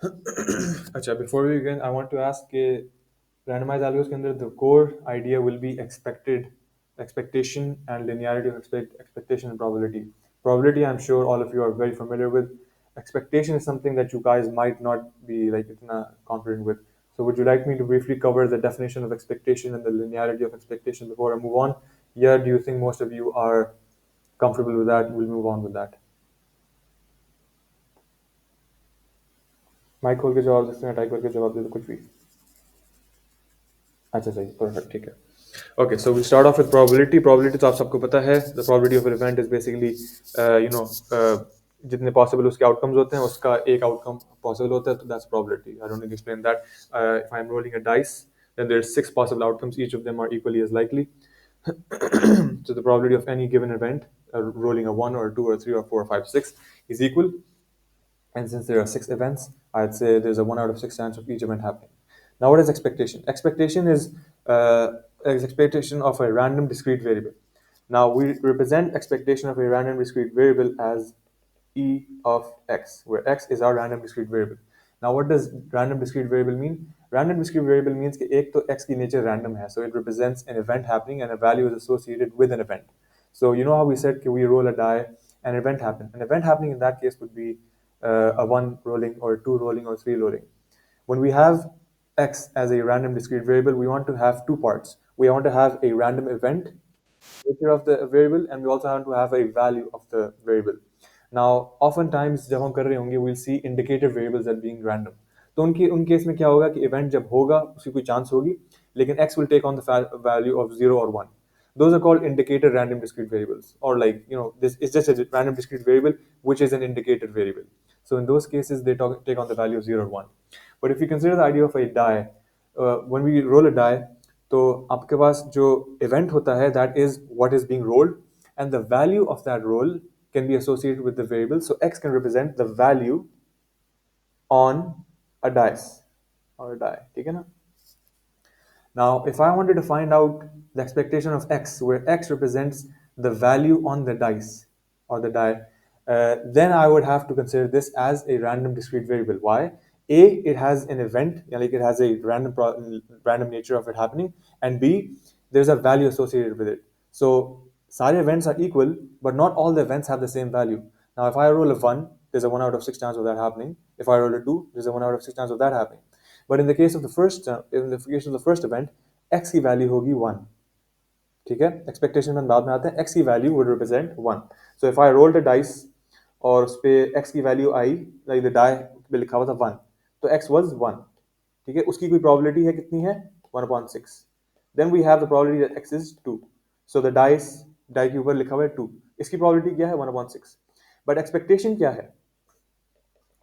अच्छा, before we begin, I want to ask कि randomized algos के अंदर the core idea will be expectation and linearity of expectation and probability. Probability, I'm sure all of you are very familiar with. Expectation is something that you guys might not be like itna confident with. So would you like me to briefly cover the definition of expectation and the linearity of expectation before I move on? Yeah, do you think most of you are comfortable with that? We'll move on with that. Mic खोल के जवाब दे सकते हैं, type करके जवाब दे दो कुछ भी. अच्छा सही, परफेक्ट, ठीक है. Okay, so we start off with probability. Probability तो आप सबको पता है. The probability of an event is basically जितने पॉसिबल उसके आउटकम्स होते हैं उसका एक आउटकम पॉसिबल होता है, तो that's probability. I don't need to explain that. If I am rolling a dice, then there are six possible outcomes. Each of them are equally as likely. So the probability of any given event, rolling a 1 or a 2 or a 3 or 4 or 5 6, is equal. And since there are six events, I'd say there's a 1 out of 6 chance of each event happening. Now, what is expectation? Expectation is expectation of a random discrete variable. Now, we represent expectation of a random discrete variable as e of x, where x is our random discrete variable. Now, what does random discrete variable mean? Random discrete variable means that एक तो x की nature random है, so it represents an event happening and a value is associated with an event. So you know how we said we roll a die, an event happened. An event happening in that case would be a 1 rolling or 2 rolling or 3 rolling. When we have x as a random discrete variable, we want to have two parts. We want to have a random event nature of the variable, and we also want to have a value of the variable. Now, oftentimes जब हम कर रहे होंगे, we'll see indicator variables as being random. तो उन case में क्या होगा कि event जब होगा उसकी कोई chance होगी, लेकिन x will take on the value of 0 or 1. Those are called indicator random discrete variables, or like this is just a random discrete variable which is an indicator variable. So in those cases, they take on the value of 0 or 1. But if you consider the idea of a die, when we roll a die, तो आपके पास जो event होता है, that is what is being rolled, and the value of that roll can be associated with the variable. So x can represent the value on a dice or a die. ठीक है ना? Now, if I wanted to find out the expectation of x, where x represents the value on the dice or the die, then I would have to consider this as a random discrete variable. Why? A, it has an event, like it has a random nature of it happening, and B, there's a value associated with it. So, सारे events are equal, but not all the events have the same value. Now, if I roll a 1, there's a 1 out of 6 chance of that happening. If I roll a 2, there's a 1 out of 6 chance of that happening. But in the case of the first event, x की value होगी 1. ठीक है, expectation में बाद में आते हैं. x की value would represent 1. So if I rolled a dice और उस पे x की value I, like the die पे लिखा हुआ था 1, तो x was 1. ठीक है, उसकी कोई probability है कितनी है? 1/6. Then we have the probability that x is 2. So the die के ऊपर लिखा हुआ है 2. इसकी probability क्या है? 1/6. But expectation क्या है?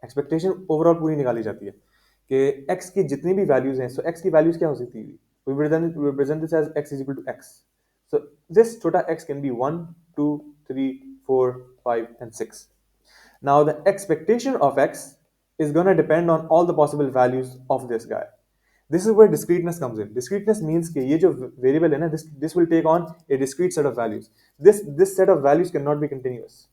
एक्सपेक्टेशन ओवरऑल पूरी निकाली जाती है कि x की जितनी भी वैल्यूज हैं, सो x की वैल्यूज क्या हो सकती है? we represent this as x is equal to x. So this छोटा x can be 1, 2, 3, 4, 5 and 6. Now the expectation of x is going to depend on all the possible values of this guy. This is where discreteness comes in. Discreteness means कि ये जो variable है ना, this will take on a discrete set of values. This set of values cannot be continuous.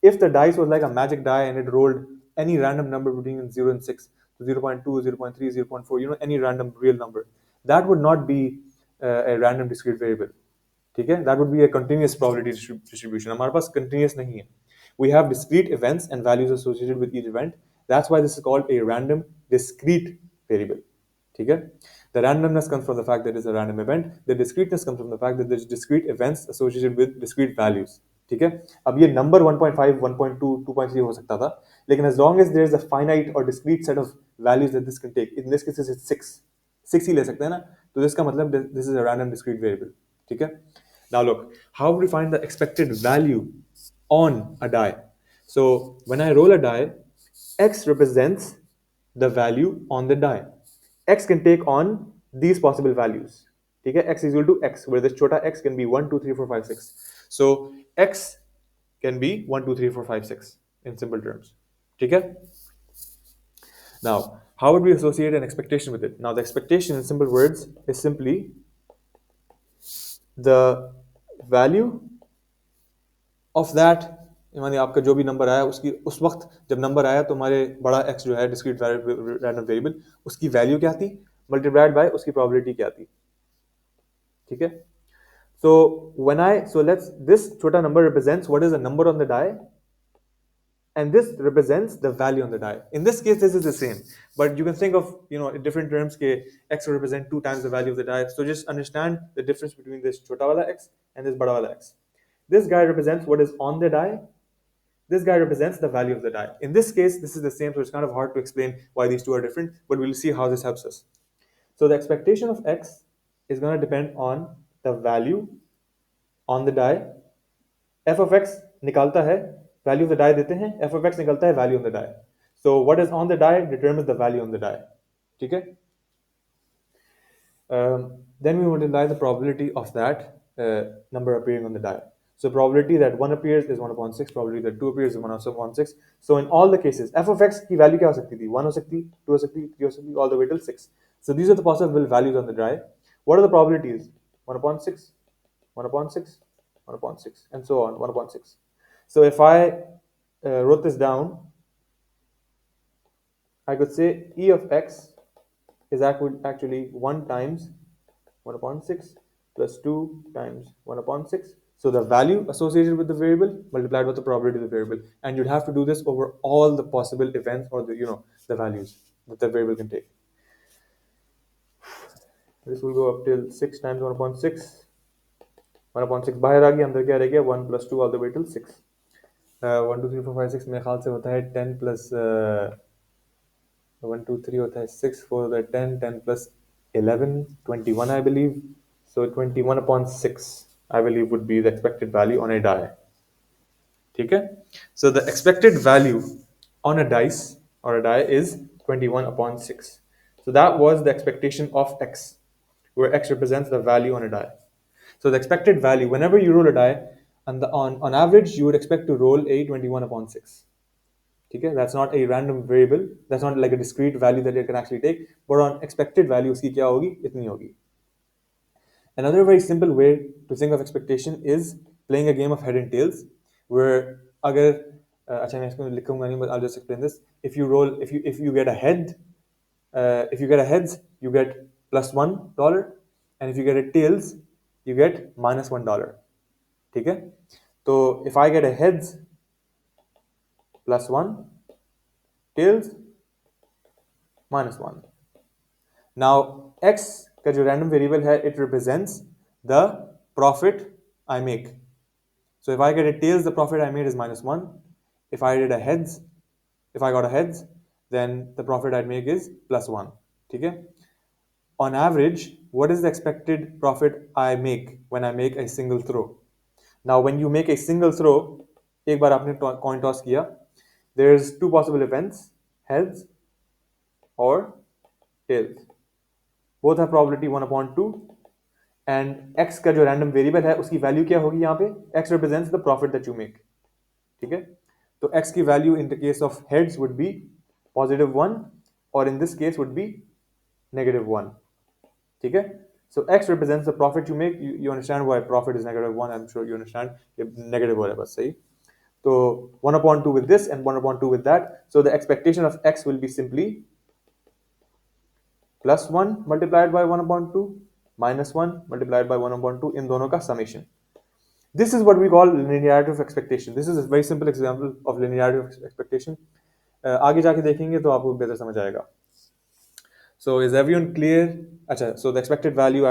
If the dice was like a magic die and it rolled any random number between 0 and 6, so 0.2, 0.3, 0.4, any random real number, that would not be a random discrete variable. ठीक है? That would be a continuous probability distribution. हमारे पास continuous नहीं है. We have discrete events and values associated with each event. That's why this is called a random discrete variable. ठीक है? The randomness comes from the fact that it's a random event. The discreteness comes from the fact that there's discrete events associated with discrete values. ठीक है? अब ये number 1.5, 1.2, 2.3 हो सकता था, लेकिन as long as there's a finite or discrete set of values that this can take, in this case it's 6 ही ले सकते हैं ना, तो इसका मतलब this is a random discrete variable. ठीक है? Now look, how would we find the expected value on a die? So when I roll a die, x represents the value on the die. X can take on these possible values. ठीक है? X is equal to x, where this छोटा x can be 1, 2, 3, 4, 5, 6. So x can be 1, 2, 3, 4, 5, 6 in simple terms. ठीक है? Now, how would we associate an expectation with it? Now, the expectation in simple words is simply the value of that मानिए आपका जो भी number आया उसकी उस वक्त जब नंबर आया तो हमारे बड़ा एक्स जो है डिस्क्रीट रैंडम वेरिएबल, उसकी वैल्यू क्या थी मल्टीप्लाइड बाय उसकी प्रोबेबिलिटी क्या थी. ठीक है. So let's this छोटा number represents what is the number on the die, and this represents the value on the die. In this case, this is the same, but you can think of in different terms. Ke x will represent two times the value of the die. So just understand the difference between this chota wala x and this bada wala x. This guy represents what is on the die. This guy represents the value of the die. In this case, this is the same, so it's kind of hard to explain why these two are different, but we'll see how this helps us. So the expectation of x is going to depend on the value on the die. f of x निकालता है value of the die देते हैं, f of x निकालता है value on the die. So what is on the die determines the value on the die. ठीक है. Then we multiply the probability of that number appearing on the die. So probability that 1 appears is 1 upon 6, probability that 2 appears is 1 upon 6. So in all the cases, f of x की value क्या हो सकती थी? 1 हो सकती, 2 हो सकती, 3 हो सकती, all the way till 6. So these are the possible values on the die. What are the probabilities? 1 upon 6, 1 upon 6, 1 upon 6, and so on, 1 upon 6. So if I wrote this down, I could say e of x is actually 1 times 1 upon 6 plus 2 times 1 upon 6. So the value associated with the variable multiplied with the probability of the variable. And you'd have to do this over all the possible events or the values that the variable can take. This will go up till 6 times 1 upon 6. 1 upon 6 बाहर आ गया, अंदर क्या रह गया? 1 plus 2 all the way till 6. 1 2 3 4 5 6 मेरे ख्याल से होता है 10 plus 1 2 3 होता है 6 4 होता है 10 10 plus 11 21 I believe. So 21 upon 6 I believe would be the expected value on a die. ठीक है. So the expected value on a dice or a die is 21 upon 6. So that was the expectation of x, where x represents the value on a die. So the expected value, whenever you roll a die, and on average, you would expect to roll a 21 upon 6. Okay? That's not a random variable. That's not like a discrete value that you can actually take. But on expected value, उसकी क्या होगी? इतनी होगी. Another very simple way to think of expectation is playing a game of head and tails, where अगर अच्छा मैं इसको लिखूंगा नहीं, but I'll just explain this. If you roll, if you get a head, if you get a heads, you get plus $1, and if you get a tails, you get minus $1. ठीक है. तो if I get a heads plus 1, tails minus 1. Now x का जो random variable है, it represents the profit I make. So if I get a tails, the profit I made is minus 1. If I got a heads, then the profit I'd make is plus 1. Okay? On average, what is the expected profit I make when I make a single throw? Now, when you make a single throw, एक बार आपने coin toss किया, there's two possible events, heads or tails. Both have probability 1 upon 2. And x का जो random variable है उसकी value क्या होगी यहाँ पे? X represents the profit that you make. ठीक है. तो x की value in the case of heads would be positive 1, or in this case would be negative 1. ठीक है. So x represents the profit you make. You understand why profit is negative 1. I'm sure you understand. Negative हो रहा है बस सही. So 1 upon 2 with this and 1 upon 2 with that. So the expectation of x will be simply plus 1 multiplied by 1 upon 2 minus 1 multiplied by 1 upon 2 in दोनों का summation. This is what we call linearity of expectation. This is a very simple example of linearity of expectation. आगे जाके देखेंगे तो आपको बेहतर समझ आएगा. So is everyone clear? अच्छा, so the expected value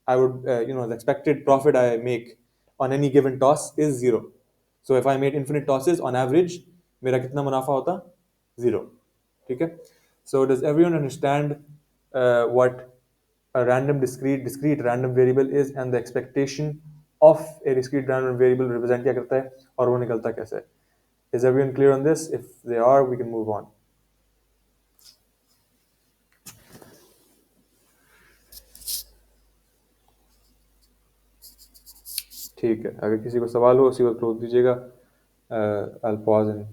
the expected profit I make on any given toss is 0. So if I made infinite tosses, on average, मेरा कितना मुनाफा होता? 0. ठीक है? So does everyone understand what a random discrete random variable is and the expectation of a discrete random variable represent क्या करता है और वो निकलता कैसे है? Is everyone clear on this? If they are, we can move on. ठीक है. अगर किसी को सवाल हो उसी वक्त रोक दीजिएगा. I'll pause and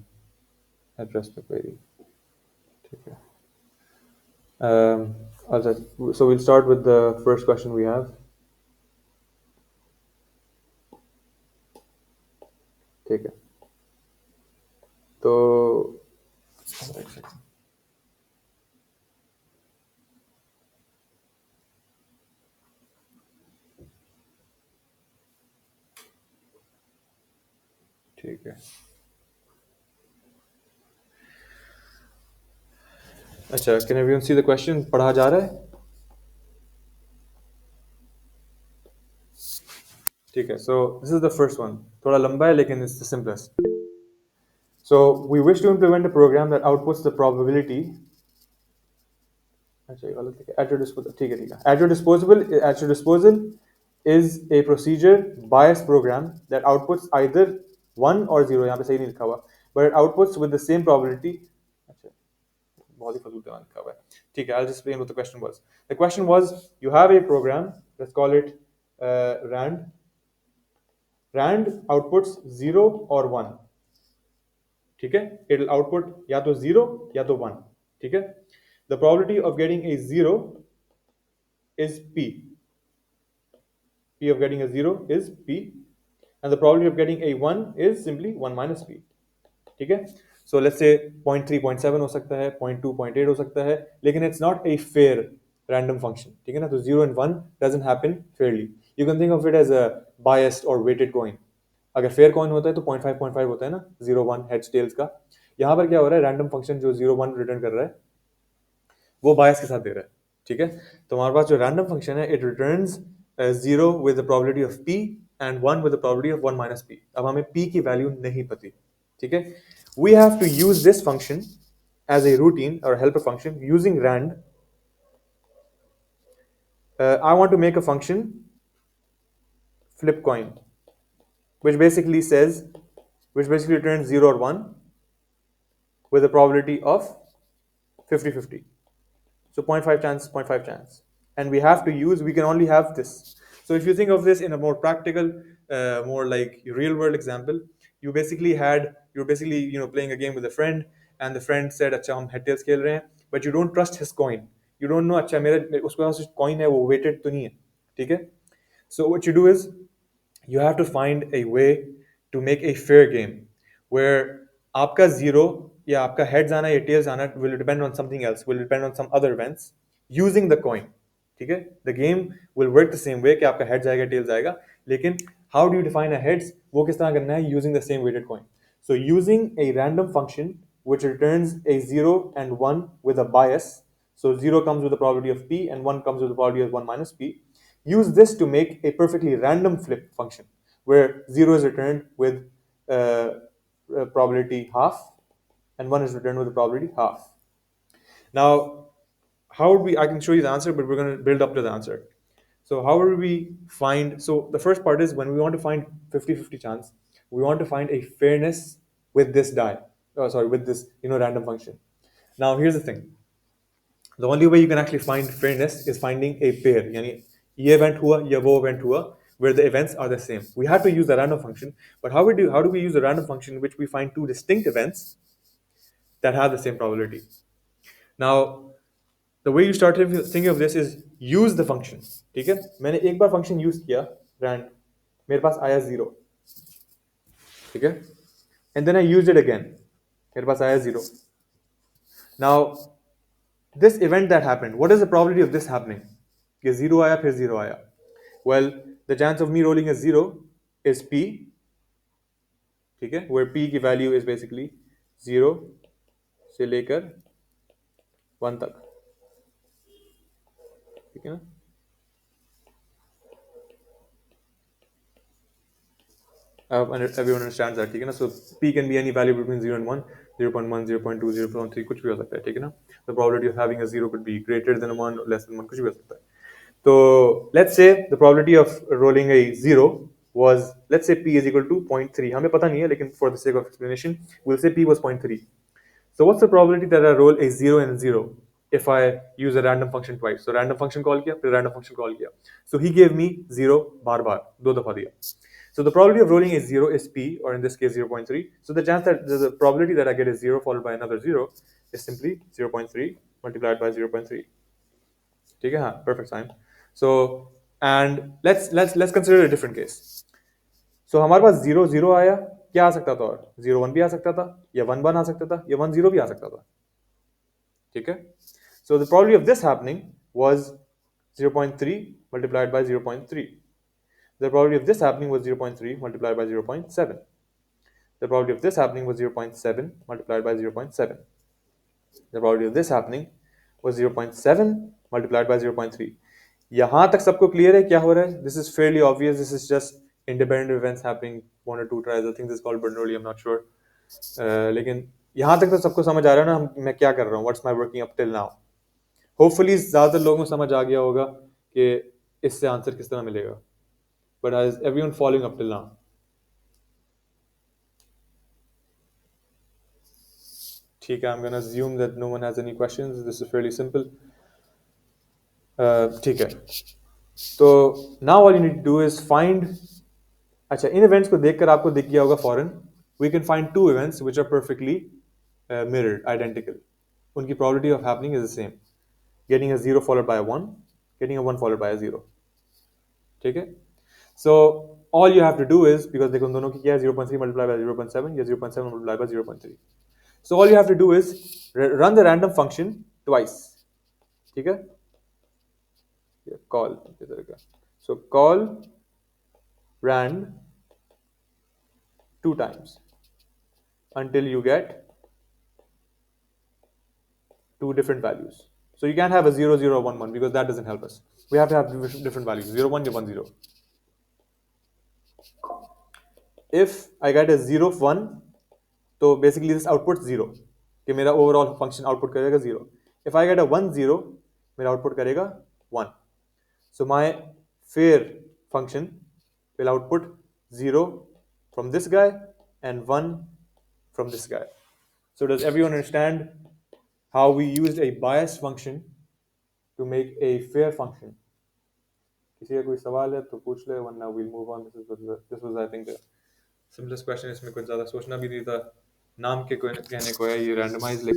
address the query. ठीक है. So we'll start with the first question we have. ठीक है. ठीक है। अच्छा, can everyone see the question? पढ़ा जा रहा है? ठीक है, so this is the first one. थोड़ा लंबा है लेकिन it's the simplest. So we wish to implement a program that outputs the probability। अच्छा, ये गलत लिखा है। At your disposal, ठीक है ठीक है। At your disposal is a procedure bias program that outputs either one or zero। यहाँ पे सही नहीं लिखा हुआ, but it outputs with the same probability। अच्छा, बहुत ही फजूल दिमाग लिखा हुआ है। ठीक है, I'll just explain what the question was। The question was, you have a program, let's call it rand। rand outputs zero or one। ठीक है, it will output या तो zero या तो one। ठीक है, the probability of getting a zero is p। p of getting a zero is p, and the probability of getting a one is simply one minus p। ठीक है, so let's say 0.3 0.7 हो सकता है, 0.2 0.8 हो सकता है, लेकिन it's not a fair random function। ठीक है ना, तो 0 and 1 doesn't happen fairly। you can think of it as a biased or weighted coin। अगर फेयर कॉइन होता है तो 0.5 होता है ना, 0 1 हेड्स टेल्स का। यहाँ पर क्या हो रहा है, रैंडम फंक्शन जो 0 1 रिटर्न कर रहा है वो बायस के साथ दे रहा है। ठीक है, तो हमारे पास जो रैंडम फंक्शन है, it returns 0 with the probability of p and 1 with the probability of 1 minus p। अब हमें p की वैल्यू नहीं पती। ठीक है, we have to use this function as a routine or helper function using rand। I want to make a function flip coin, which basically says, which basically returns 0 or 1 with a probability of 50-50। So 0.5 chance, 0.5 chance. And we have to use, we can only have this. So if you think of this in a more practical, more like real world example, you're basically, playing a game with a friend, and the friend said, अच्छा हम head tails खेल रहे हैं, but you don't trust his coin। You don't know, अच्छा उसके पास coin है, वो weighted तो नहीं है। ठीक है? So what you do is, you have to find a way to make a fair game where आपका zero या आपका heads आना या tails आना will depend on something else, will depend on some other events using the coin। ठीक है, the game will work the same way कि आपका heads आएगा tails आएगा, लेकिन how do you define a heads, वो किस तरह करना है, using the same weighted coin। So using a random function which returns a 0 and 1 with a bias, so 0 comes with the probability of p and 1 comes with the probability of 1 minus p, use this to make a perfectly random flip function where 0 is returned with probability half and 1 is returned with the probability half। Now, how would we, I can show you the answer, but we're going to build up to the answer। So how would we find, so the first part is when we want to find 50-50 chance, we want to find a fairness with this die, with this, random function। Now, here's the thing, the only way you can actually find fairness is finding a pair, यानी ये event हुआ या वो event हुआ, where the events are the same। We have to use the random function, but how do we use the random function in which we find two distinct events that have the same probability? Now, the way you start thinking of this is use the function। ठीक है, मैंने एक बार function use किया rand, मेरे पास आया 0। ठीक है, and then I used it again, मेरे पास आया 0। Now, this event that happened, what is the probability of this happening? कि 0 आया फिर 0 आया। Well, the chance of me rolling a 0 is p। ठीक है, where p की value is basically 0 से लेकर 1 तक। ठीक है ना, everyone understands that। ठीक है ना, so p can be any value between 0 and 1, 0.1 0.2 0.3 कुछ भी हो सकता है। ठीक है ना, the probability of having a 0 could be greater than 1 or less than 1, कुछ भी हो सकता है। तो let's say the probability of rolling a 0 was, let's say p is equal to 0.3। हमें पता नहीं है, लेकिन for the sake of explanation we'll say p was 0.3। So what's the probability that I roll a 0 and a 0 if I use a random function twice? So random function call किया, फिर random function call किया, so he gave me 0 बार बार, दो दफा दिया। So the probability of rolling a 0 is p, or in this case 0.3। So the chance that the probability that I get is 0 followed by another 0 is simply 0.3 multiplied by 0.3। ठीक है, हाँ, perfect time। So and let's consider a different case। So हमारे पास 0 0 आया, क्या आ सकता था, और 0 1 भी आ सकता था, या 1 1 आ सकता था, या 1 0 भी आ सकता था। ठीक है, so the probability of this happening was 0.3 multiplied by 0.3। The probability of this happening was 0.3 multiplied by 0.7। The probability of this happening was 0.7 multiplied by 0.7. The probability of this happening was 0.7 multiplied by 0.3. यहाँ तक सबको clear है क्या हो रहा है? This is fairly obvious. This is just independent events happening one or two tries. I think this is called Bernoulli. I'm not sure. लेकिन यहाँ तक तो सबको समझ आ रहा है ना मैं क्या कर रहा हूँ? What's my working up till now? Hopefully ज़्यादातर लोगों को समझ आ गया होगा कि इससे आंसर किस तरह मिलेगा. But is everyone following up till now? ठीक है, I'm gonna assume that no one has any questions. This is fairly simple. ठीक है. तो now all you need to do is find. अच्छा, इन events को देखकर आपको दिख गया होगा फौरन. We can find two events which are perfectly mirrored, identical. उनकी probability of happening is the same. Getting a 0 followed by a 1, getting a 1 followed by a 0. ठीक है? So all you have to do is, because देखो उन दोनों की क्या है 0.3 multiplied by 0.7 या 0.7 multiplied by 0.3. So all you have to do is run the random function twice. ठीक है? Call. So call rand two times until you get two different values. So you can't have a 0, 0, 1, 1 because that doesn't help us. We have to have different values, 0, 1 or 1, 0. If I get a 0, 1, so basically this outputs 0. कि मेरा overall function output करेगा 0. If I get a 1, 0, मेरा output करेगा 1. So my fair function will output 0 from this guy and 1 from this guy. So does everyone understand how we used a biased function to make a fair function? किसी का कोई सवाल है तो पूछ ले, वरना we'll move on. This was I think the simplest question. इसमें कुछ ज़्यादा सोचना भी नहीं था. नाम के कहने को है ये randomized.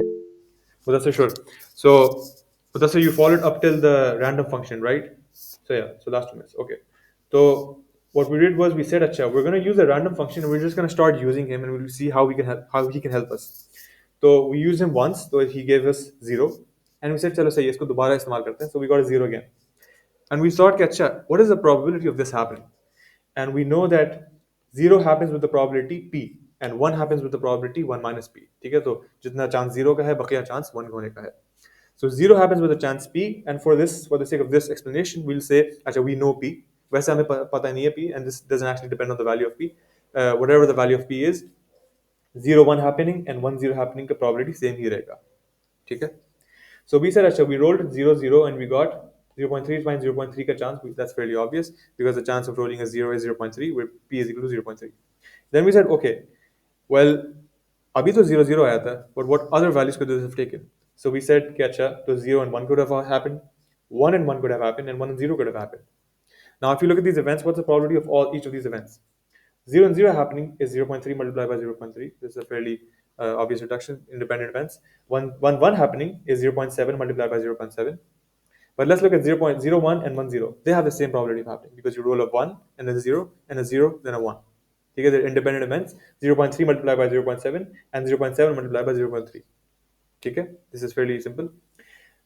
Mudassir, sure. So Mudassir, you followed up till the random function, right? So yeah, so last 2 minutes. Okay. So what we did was we said, "Acha, we're going to use a random function and we're just going to start using him and we'll see how he can help us." So we used him once, so he gave us 0, and we said, "Chalo, sahi, isko dobara इस्तेमाल करते हैं." So we got a 0 again, and we thought, "Acha, what is the probability of this happening?" And we know that 0 happens with the probability p, and 1 happens with the probability 1 minus p. ठीक है, तो जितना chance 0 का है, बकिया chance 1 होने का है. So 0 happens with a chance p, and for the sake of this explanation, we'll say, अच्छा, we know p. वैसे हमें पता नहीं है p, and this doesn't actually depend on the value of p. Whatever the value of p is, 0, 1 happening and 1, 0 happening का probability same ही रहेगा. ठीक है? So we said, अच्छा, we rolled 0, 0, and we got 0.3 minus 0.3 का chance. That's fairly obvious because the chance of rolling a 0 is 0.3, where p is equal to 0.3. Then we said, okay, well, अभी तो 0, 0 आया था, but what other values could this have taken? So we said, कि अच्छा, तो 0 and 1 could have happened, 1 and 1 could have happened, and 1 and 0 could have happened. Now, if you look at these events, what's the probability of each of these events? 0 and 0 happening is 0.3 multiplied by 0.3. This is a fairly obvious reduction, independent events. 1 happening is 0.7 multiplied by 0.7. But let's look at 0.01 and 10. They have the same probability of happening because you roll a 1 and then a 0 and a 0, then a 1. Okay, they're independent events. 0.3 multiplied by 0.7 and 0.7 multiplied by 0.3. Okay, this is fairly simple.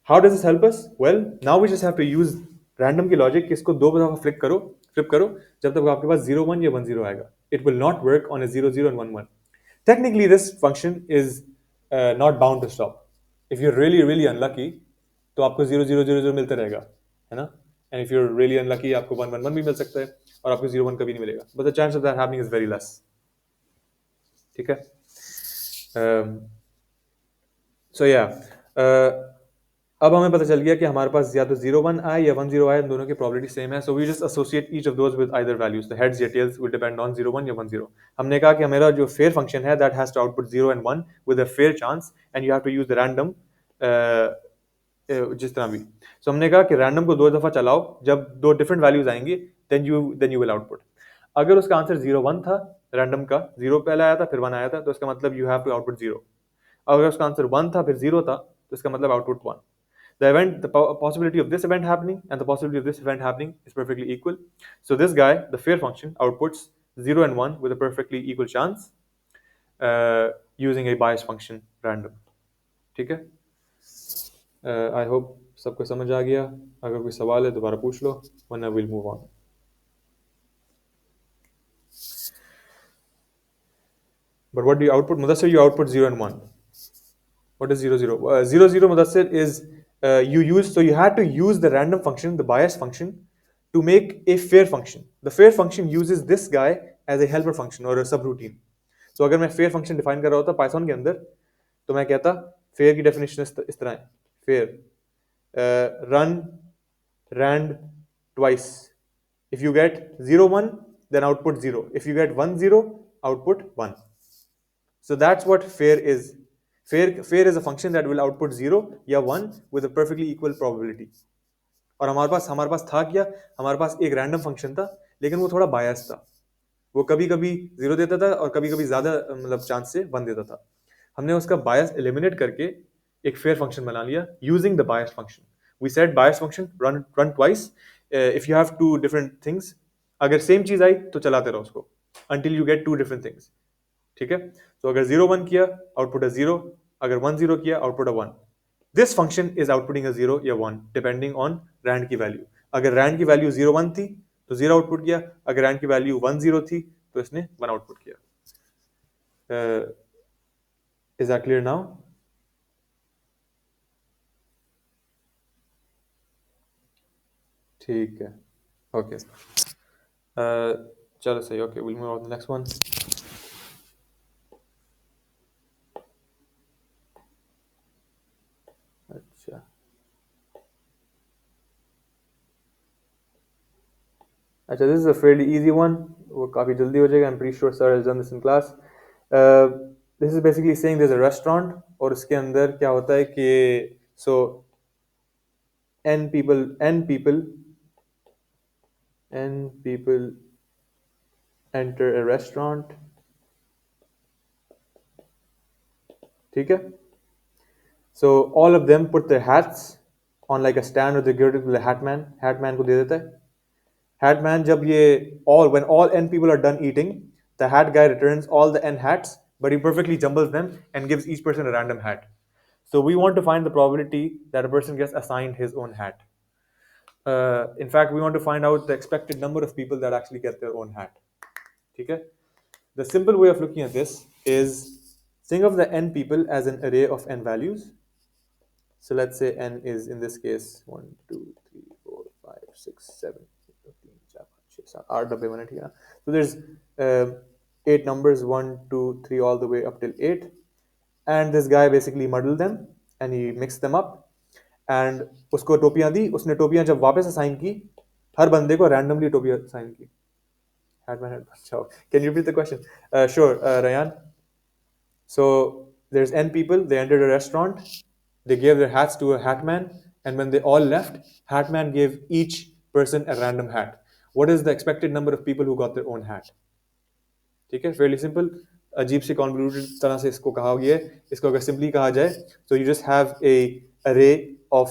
How does this help us? Well, now we just have to use random की logic कि इसको 2 दफा flip करो जब तक आपके पास 0, 1 या 1, 0 आएगा. It will not work on a 0, 0 and 1, 1. Technically, this function is not bound to stop. If you're really, really unlucky, तो आपको 0, 0, 0, 0 मिलता रहेगा, है ना? And if you're really unlucky, आपको 1, 1, 1 भी मिल सकता है और आपको 0, 1 कभी नहीं मिलेगा. But the chance of that happening is very less. ठीक है? So yeah. अब हमें पता चल गया कि हमारे पास या तो 0, 1 आए या 1, 0 आए, दोनों की probability same है. So we just associate each of those with either values. The heads या tails will depend on 0, 1 या 1, 0. हमने कहा कि हमारा जो fair function है that has to output 0 and 1 with a fair chance, and you have to use the random जिस तरह भी. So हमने कहा कि random को 2 दफा चलाओ, जब 2 different values आएंगी then you will output. अगर उसका आंसर 0, 1 था, random का 0 पहले आया था फिर 1 आया था, तो इसका मतलब you have to output 0. अगर उसका आंसर 1 था फिर 0 था, तो इसका मतलब output 1. The possibility of this event happening and the possibility of this event happening is perfectly equal. So this guy, the fair function, outputs 0 and 1 with a perfectly equal chance using a bias function random. ठीक है? I hope सबको समझ आ गया. अगर कोई सवाल है दोबारा पूछ लो, वरना we'll move on. But what do you output? Mudassir, you output 0 and 1. What is 0, 0? 0, 0, Mudassir, is you use, so you had to use the random function, the bias function, to make a fair function. The fair function uses this guy as a helper function or a subroutine. So अगर मैं fair function define कर रहा होता Python के अंदर, तो मैं कहता fair की definition इस तरह है. Fair, run rand twice. If you get 0 1, then output 0. If you get 1 0, output 1. So that's what fair is. Fair is a function that will output 0 या 1 with a perfectly equal probability. और हमारे पास था क्या, हमारे पास एक रैंडम फंक्शन था, लेकिन वो थोड़ा बायस था. वो कभी कभी 0 देता था और कभी कभी ज्यादा मतलब चांस से 1 देता था. हमने उसका बायस एलिमिनेट करके एक फेयर फंक्शन बना लिया using the bias function. We said bias function run twice if you have two different things. अगर सेम चीज आई तो चलाते रहो उसको until you get two different things. ठीक है. तो अगर 0 1 किया आउटपुट है 0, अगर 1 0 किया आउटपुट है 1. दिस फंक्शन इज आउटपुटिंग अ 0 या 1 डिपेंडिंग ऑन रैंड की वैल्यू. अगर रैंड की वैल्यू 0 1 थी तो 0 आउटपुट किया, अगर रैंड की वैल्यू 1 0 थी तो इसने 1 आउटपुट किया. Is that clear now? ठीक है. ओके. चलो सही. Okay, will move on the next one. अच्छा. अच्छा, this is a fairly easy one. वो काफ़ी जल्दी हो जाएगा. I'm pretty sure sir has done this in class. This is basically saying there's a restaurant और उसके अंदर क्या होता है कि so n people enter a restaurant. ठीक है. So all of them put their hats on like a stand or they give it to the hatman. Hatman को दे देता है. Hatman जब ये when all n people are done eating, the hat guy returns all the n hats, but he perfectly jumbles them and gives each person a random hat. So we want to find the probability that a person gets assigned his own hat. In fact, we want to find out the expected number of people that actually get their own hat. Okay? The simple way of looking at this is think of the n people as an array of n values. So let's say n is in this case 1, 2, 3, 4, 5, 6, 7, 8, 9, 10, 11, 12. So there's 8 numbers, 1, 2, 3, all the way up till 8. And this guy basically muddled them and he mixed them up. And उसको टोपियां दी. उसने टोपियां जब वापस assign की, हर बंदे को randomly टोपियां असाइन की. Can you repeat the question? Sure, Rayan. So there's n people. They entered a restaurant. They gave their hats to a hatman, and when they all left, hatman gave each person a random hat. What is the expected number of people who got their own hat? ठीक है. Fairly simple. अजीब सी convoluted तरह से इसको कहा गया है. इसको अगर simply कहा जाए, so you just have a array of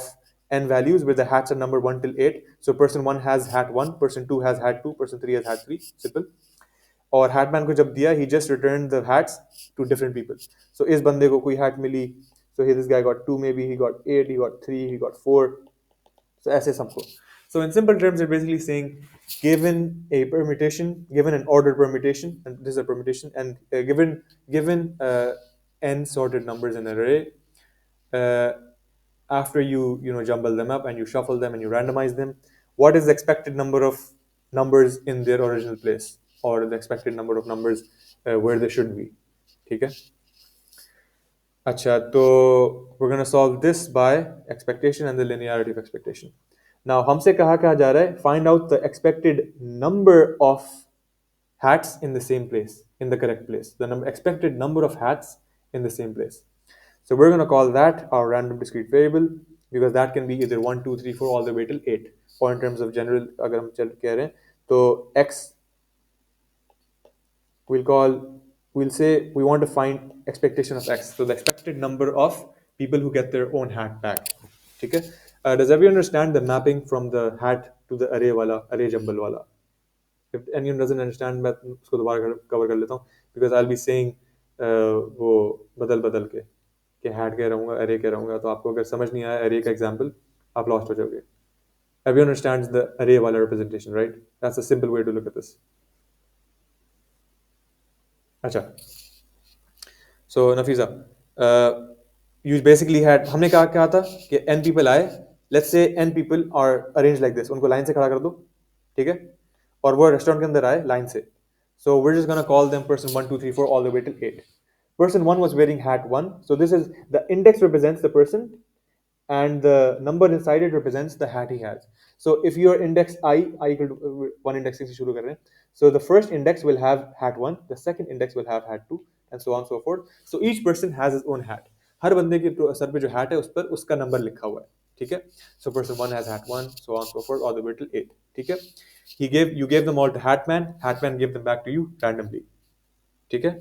n values where the hats are numbered 1 till 8. So person 1 has hat 1, person 2 has hat 2, person 3 has hat 3. Simple. और hatman को जब दिया, he just returned the hats to different people. So इस बंदे को कोई hat milli, so here this guy got 2, maybe he got 8, he got 3, he got 4. So ऐसे सबको. So in simple terms, they're basically saying, given a permutation, given an ordered permutation, and this is a permutation, and given n sorted numbers in an array, uh, after you jumble them up and you shuffle them and you randomize them, what is the expected number of numbers in their original place, or the expected number of numbers where they should be? ठीक है. अच्छा, तो we're going to solve this by expectation and the linearity of expectation. Now हमसे कहा जा रहा है find out the expected number of hats in the same place, in the correct place, the expected number of hats in the same place. So we're going to call that our random discrete variable, because that can be either 1 2 3 4 all the way till 8. Or in terms of general, अगर हम कह रहे हैं तो x, we'll say we want to find expectation of x, so the expected number of people who get their own hat back. ठीक है. Does everyone understand the mapping from the hat to the array jumble wala? If anyone doesn't understand, मैं उसको दोबारा cover कर लेता हूँ, because I'll be saying वो बदल के कि hat कह रहूँगा, array कह रहूँगा, तो आपको अगर समझ नहीं आया array का example, आप lost हो जाओगे. Everyone understands the array wala representation, right? That's a simple way to look at this. अच्छा, so Nafisa, you basically had, हमने कहा क्या था कि n पीपल आए, let's say n people are arrange like this, उनको लाइन से खड़ा कर दो, ठीक है, और वो रेस्टोरेंट के अंदर आए लाइन से. So we are just gonna call them person 1 2 3 4 all the way till 8. Person 1 was wearing hat 1, so this is the index represents the person and the number inside it represents the hat he has. So if your index I equal to one indexing से शुरू कर रहे हैं, so the first index will have hat 1, the second index will have hat 2, and so on so forth. So each person has his own hat. हर बंदे के sir पे जो hat है उस पर उसका नंबर लिखा हुआ है, ठीक है. So person 1 has hat 1, so on so forth all the way till 8, ठीक है. You gave them all to Hatman gave them back to you randomly, ठीक है.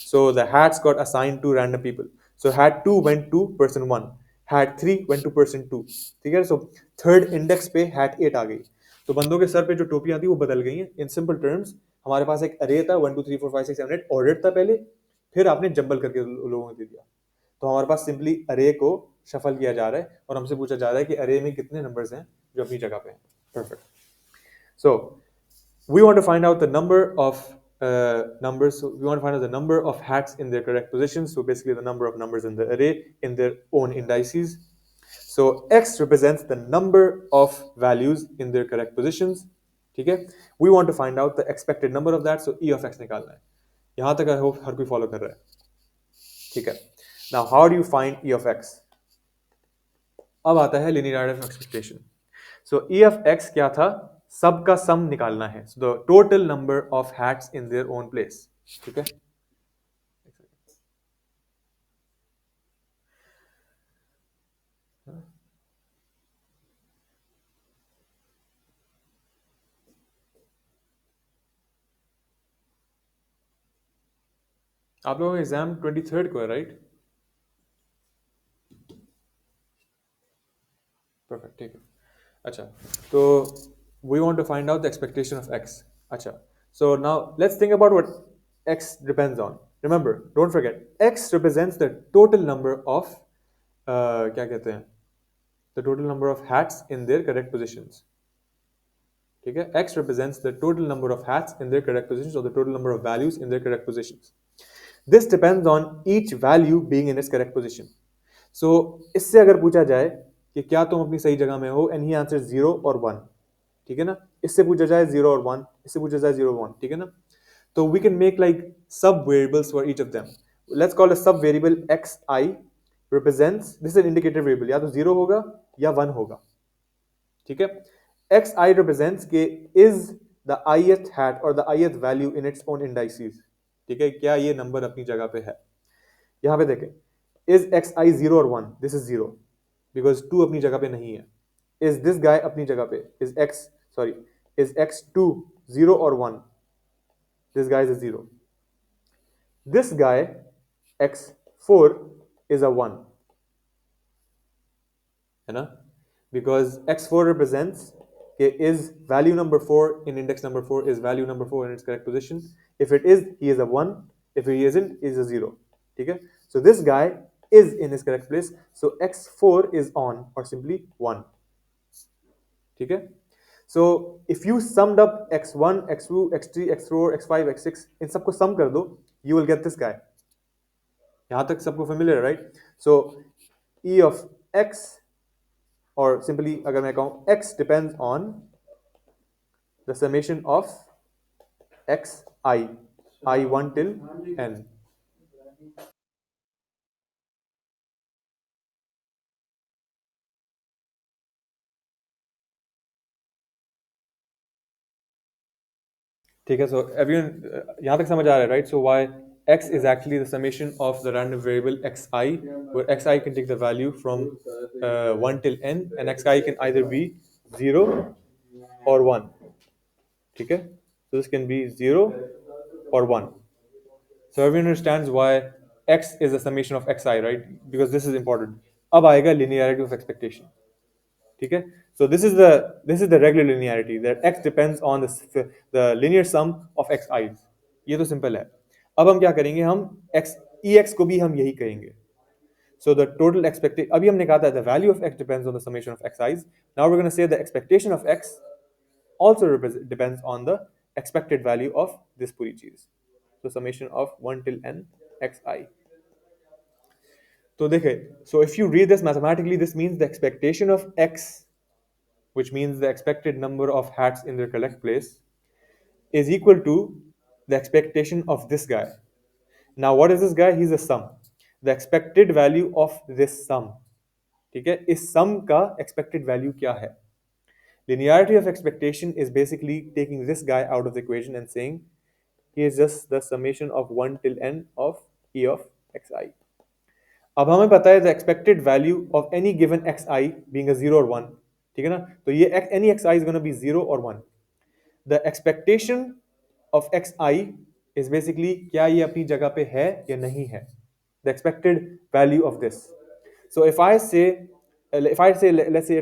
So the hats got assigned to random people. So hat 2 went to person 1, hat 3 went to person 2, ठीक है. So third index पे hat 8 आ गई. तो बंदों के sir पे जो टोपियां थी वो बदल गई हैं. इन सिंपल टर्म्स हमारे पास एक अरे था 1 2 3 4 5 6 7 8 ऑर्डर था पहले, फिर आपने जंबल करके लोगों को दे दिया. तो हमारे पास सिंपली अरे को शफल किया जा रहा है और हमसे पूछा जा रहा है कि अरे में कितने नंबर्स हैं जो अपनी जगह पे हैं. Perfect. So we want to find out the number of numbers. So we want to find out the number of hats in their correct positions. So basically the number of numbers in the array in their own indices. So x represents the number of values in their correct positions. ठीक है. We want to find out the expected number of that. So e of x निकालना है. यहाँ तक I hope हर कोई follow कर रहा है. ठीक है. Now how do you find e of x? अब आता है linearity of expectation. So e of x क्या था? सब का सम निकालना है. So the total number of hats in their own place. ठीक है. आप लोगों का एग्जाम 23rd को है, राइट? परफेक्ट, ठीक है. अच्छा, तो we want to find out the expectation of x. अच्छा, so now let's think about what x depends on. Remember, don't forget, x represents the total number of क्या कहते हैं, the total number of hats in their correct positions. ठीक है. x represents the total number of hats in their correct positions or the total number of values in their correct positions. This depends on each value being in its correct position. So इससे अगर पूछा जाए कि क्या तुम अपनी सही जगह में हो, and he answers 0 और 1, ठीक है ना. इससे पूछा जाए 0 और 1, इससे पूछा जाए 0 और 1, ठीक है ना. तो we can make like sub variables for each of them. Let's call a sub variable xi represents, this is an indicator variable, या तो 0 होगा या 1 होगा, ठीक है. xi represents के is the ith hat or the ith value in its own indices, ठीक है. क्या ये नंबर अपनी जगह पे है. यहां पे देखें, is xi 0 और 1, this is 0 because 2 अपनी जगह पे नहीं है. is this guy अपनी जगह पे, is x2 0 और 1, this guy is a 0. This guy x4 is a 1, है ना, because x4 represents okay, is value number 4 in index number 4 is value number 4 in its correct position. If it is, he is a 1. If he isn't, he is a 0. Okay? So this guy is in his correct place. So x4 is on or simply 1. Okay? So if you summed up x1, x2, x3, x4, x5, x6 इन सबको sum कर दो, you will get this guy. यहाँ तक सबको familiar, right? So e of x or simply अगर मैं कहूँ x depends on the summation of xi, i1 till n. ठीक है. सो एवरीवन यहाँ तक समझ आ रहा है, right? So why x is actually the summation of the random variable xi, where xi can take the value from 1 till n, and xi can either be 0 or 1. ठीक है. So this can be 0 or 1. So everyone understands why x is the summation of xi, right? Because this is important. अब आएगा linearity of expectation. ठीक है. So this is the regular linearity that x depends on the linear sum of xi's. ये तो simple है. अब हम क्या करेंगे, हम x ex को भी हम यही कहेंगे. So the total expectation, अभी हमने कहा था the value of x depends on the summation of xi's. Now we're going to say the expectation of x also depends on the expected value of this पूरी चीज. So summation of 1 till n xi. तो देखे, so if you read this mathematically, this means the expectation of x, which means the expected number of hats in their correct place, is equal to the expectation of this guy. Now what is this guy? He's a sum. The expected value of this sum, ठीक है, इस sum का expected value क्या है? Linearity of expectation is basically taking this guy out of the equation and saying he is just the summation of 1 till n of e of xi. अब हमें पता है the expected value of any given xi being a 0 or 1, ठीक है ना, तो ये any xi is going to be 0 or 1. The expectation of xi is basically क्या ये अपनी जगह पे है या नहीं है, the expected value of this. So if I say let's say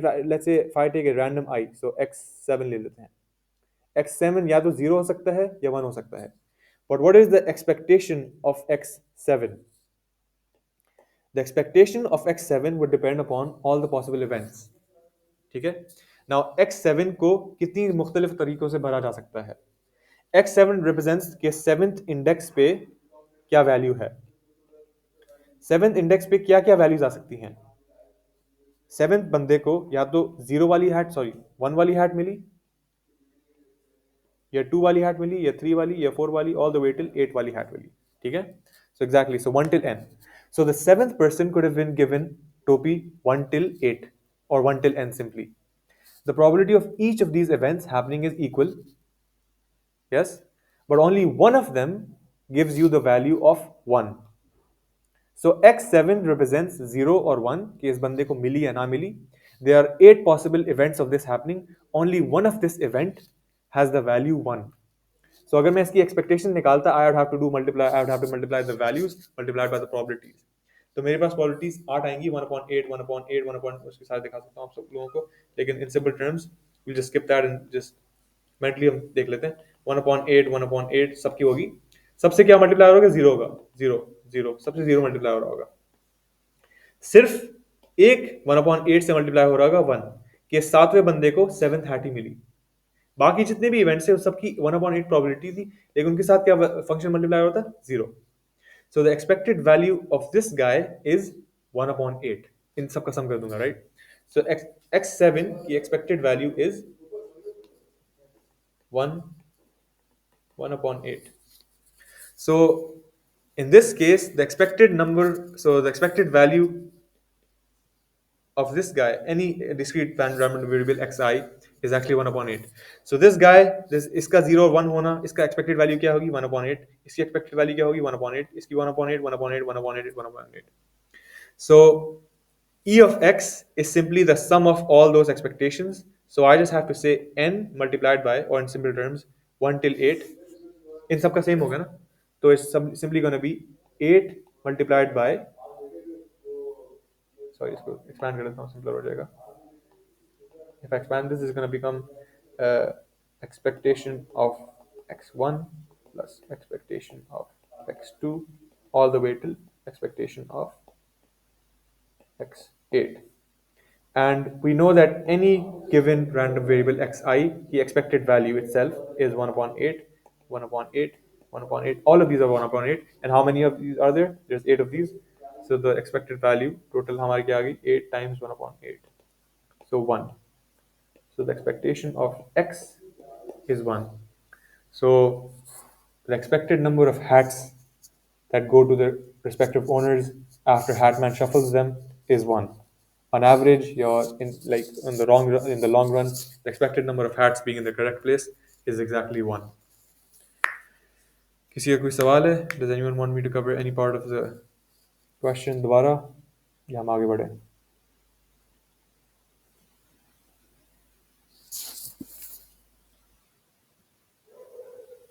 if I take a random I, so x7 ले लेते हैं, x7 या तो 0 हो सकता है या 1 हो सकता है. But what is the expectation of x7? The expectation of x7 would depend upon all the possible events. ठीक है. Now x7 को कितनी मुख्तलिफ तरीकों से भरा जा सकता है. x7 represents के 7th इंडेक्स पे क्या वैल्यू है. 7th इंडेक्स पे क्या क्या वैल्यूज आ सकती हैं. 7th बंदे को या तो 0 वाली हैट, सॉरी 1 वाली हैट मिली, या 2 वाली हैट मिली, या 3 वाली, या 4 वाली, ऑल द वे टिल 8 वाली हैट मिली. ठीक है. So exactly, so 1 till n. So the 7th person could have been given topi 1 till 8 or 1 till n simply. The probability of each of these events happening is equal, yes, but only one of them gives you the value of 1. So x7 represents 0 or 1 कि इस बंदे को मिली या ना मिली. There are 8 possible events of this happening. Only one of this event has the value 1. So अगर मैं इसकी expectation निकालता, I would have to multiply the values multiplied by the probabilities. तो मेरे पास probabilities 8 आएंगी, 1/8, 1/8, 1/, उसके साथ दिखा सकता हूँ आप सब लोगों को, लेकिन in simple terms we'll just skip that and just mentally हम देख लेते हैं. 1/8, 1/8 सबकी होगी. सबसे क्या मल्टीप्लाई होगा? 0 होगा. 0 0 सबसे 0 मल्टीप्लाई हो रहा होगा. सिर्फ एक 1/8 से मल्टीप्लाई हो रहा होगा 1 के 7वें बंदे को 7th हैट ही मिली. बाकी जितने भी इवेंट्स है सबकी 1/8 प्रोबेबिलिटी थी, लेकिन उनके साथ क्या फंक्शन मल्टीप्लाई होता है? 0. So the expected value of this guy is 1/8. इन सब का सम कर दूंगा, राइट. सो x7 की expected value is 1/8. So in this case, the expected number, so the expected value of this guy, any discrete random variable xi, is actually 1/8. So this guy, इसका 0 और 1 होना, इसका expected value क्या होगी? 1/8. इसकी expected value क्या होगी? 1/8. इसकी 1/8, 1/8, 1/8, 1/8. So e of x is simply the sum of all those expectations. So I just have to say n multiplied by, or in simple terms, 1 till 8. इन सबका सेम होगा ना, तो it's simply going to be 8 multiplied by, sorry इसको expand कर लेता हूँ, simpler हो जाएगा. If I expand this, is going to become expectation of x1 plus expectation of x2 all the way till expectation of x8. And we know that any given random variable xi, the expected value itself is 1/8, 1/8, 1/8. All of these are 1/8. And how many of these are there? There's 8 of these. So the expected value total हमारी क्या आ गई? 8 times 1/8. So 1. So the expectation of x is 1. So the expected number of hats that go to the respective owners after Hatman shuffles them is 1. On average, you're in the long run, the expected number of hats being in the correct place is exactly 1. किसी का कोई सवाल है? Does anyone want me to cover any part of the question दोबारा, या हम आगे बढ़े?